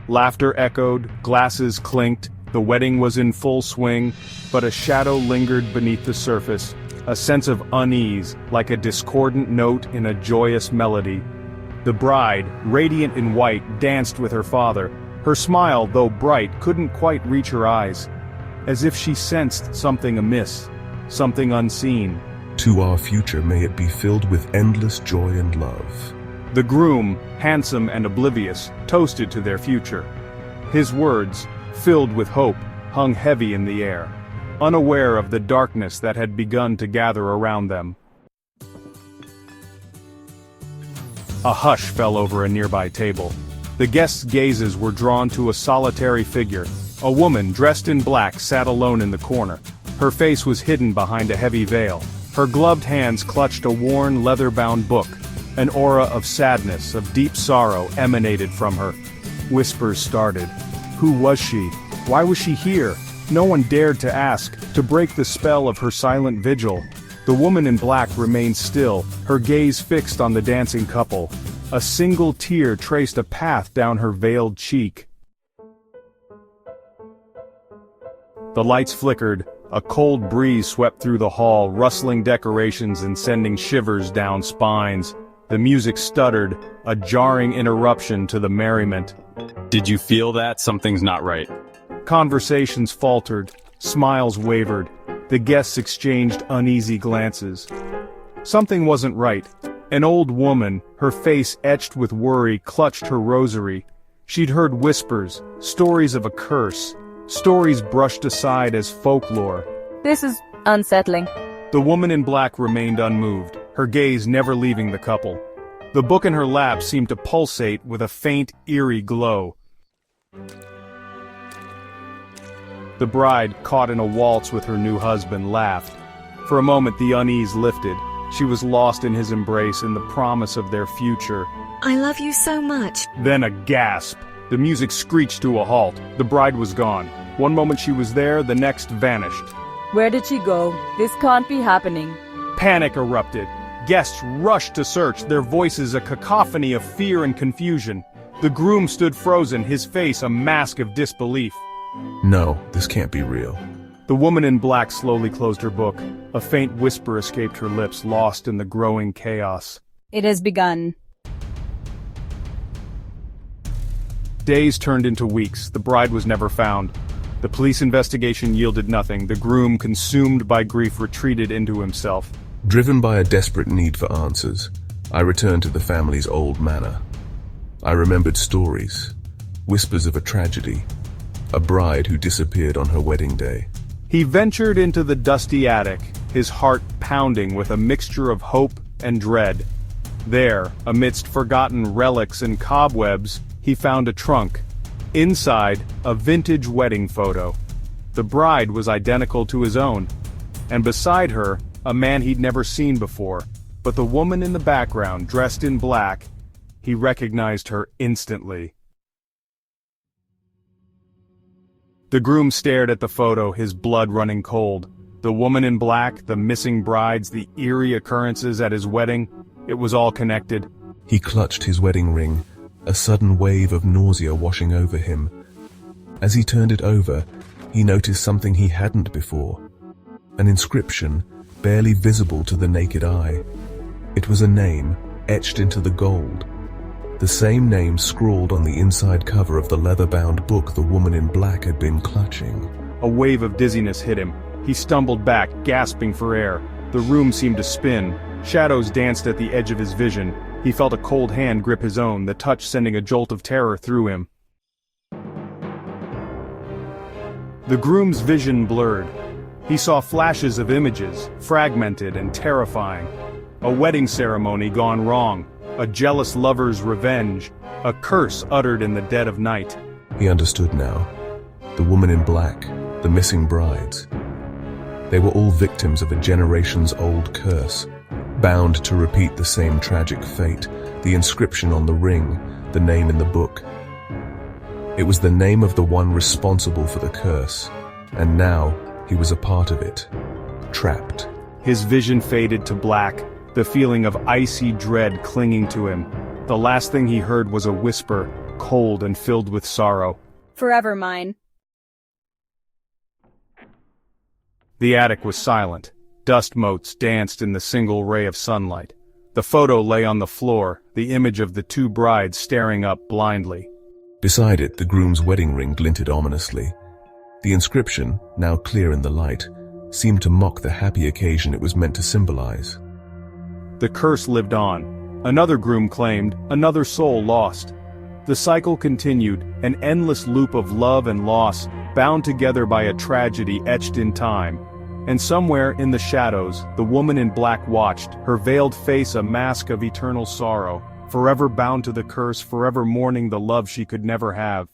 Laughter echoed, glasses clinked, the wedding was in full swing, but a shadow lingered beneath the surface, a sense of unease, like a discordant note in a joyous melody. The bride, radiant in white, danced with her father. Her smile, though bright, couldn't quite reach her eyes, as if she sensed something amiss, something unseen. To our future may it be filled with endless joy and love. The groom, handsome and oblivious, toasted to their future. His words, filled with hope, hung heavy in the air, unaware of the darkness that had begun to gather around them. A hush fell over a nearby table. The guests' gazes were drawn to a solitary figure. A woman dressed in black sat alone in the corner. Her face was hidden behind a heavy veil. Her gloved hands clutched a worn, leather-bound book. An aura of sadness, of deep sorrow, emanated from her. Whispers started. Who was she? Why was she here? No one dared to ask, to break the spell of her silent vigil. The woman in black remained still, her gaze fixed on the dancing couple. A single tear traced a path down her veiled cheek. The lights flickered, a cold breeze swept through the hall, rustling decorations and sending shivers down spines. The music stuttered, a jarring interruption to the merriment. Did you feel that? Something's not right. Conversations faltered, smiles wavered. The guests exchanged uneasy glances. Something wasn't right. An old woman, her face etched with worry, clutched her rosary. She'd heard whispers, stories of a curse, stories brushed aside as folklore. This is unsettling. The woman in black remained unmoved, her gaze never leaving the couple. The book in her lap seemed to pulsate with a faint, eerie glow. The bride, caught in a waltz with her new husband, laughed. For a moment the unease lifted. She was lost in his embrace, in the promise of their future. I love you so much. Then a gasp. The music screeched to a halt. The bride was gone. One moment she was there, the next vanished. Where did she go? This can't be happening. Panic erupted. Guests rushed to search, their voices a cacophony of fear and confusion. The groom stood frozen, his face a mask of disbelief. No, this can't be real. The woman in black slowly closed her book. A faint whisper escaped her lips, lost in the growing chaos. It has begun. Days turned into weeks. The bride was never found. The police investigation yielded nothing. The groom, consumed by grief, retreated into himself. Driven by a desperate need for answers, I returned to the family's old manor. I remembered stories, whispers of a tragedy, a bride who disappeared on her wedding day. He ventured into the dusty attic, his heart pounding with a mixture of hope and dread. There, amidst forgotten relics and cobwebs, he found a trunk. Inside, a vintage wedding photo. The bride was identical to his own, and beside her, a man he'd never seen before. But the woman in the background, dressed in black, he recognized her instantly. The groom stared at the photo, his blood running cold. The woman in black, the missing brides, the eerie occurrences at his wedding, it was all connected. He clutched his wedding ring, a sudden wave of nausea washing over him. As he turned it over, he noticed something he hadn't before. An inscription, barely visible to the naked eye. It was a name, etched into the gold. The same name scrawled on the inside cover of the leather-bound book the woman in black had been clutching. A wave of dizziness hit him. He stumbled back, gasping for air. The room seemed to spin. Shadows danced at the edge of his vision. He felt a cold hand grip his own, the touch sending a jolt of terror through him. The groom's vision blurred. He saw flashes of images, fragmented and terrifying. A wedding ceremony gone wrong, a jealous lover's revenge, a curse uttered in the dead of night. He understood now. The woman in black, the missing brides. They were all victims of a generations-old curse, bound to repeat the same tragic fate, the inscription on the ring, the name in the book. It was the name of the one responsible for the curse, and now he was a part of it, trapped. His vision faded to black, the feeling of icy dread clinging to him. The last thing he heard was a whisper, cold and filled with sorrow. Forever mine. The attic was silent. Dust motes danced in the single ray of sunlight. The photo lay on the floor, the image of the two brides staring up blindly. Beside it, the groom's wedding ring glinted ominously. The inscription, now clear in the light, seemed to mock the happy occasion it was meant to symbolize. The curse lived on. Another groom claimed, another soul lost. The cycle continued, an endless loop of love and loss, bound together by a tragedy etched in time. And somewhere in the shadows, the woman in black watched, her veiled face a mask of eternal sorrow, forever bound to the curse, forever mourning the love she could never have.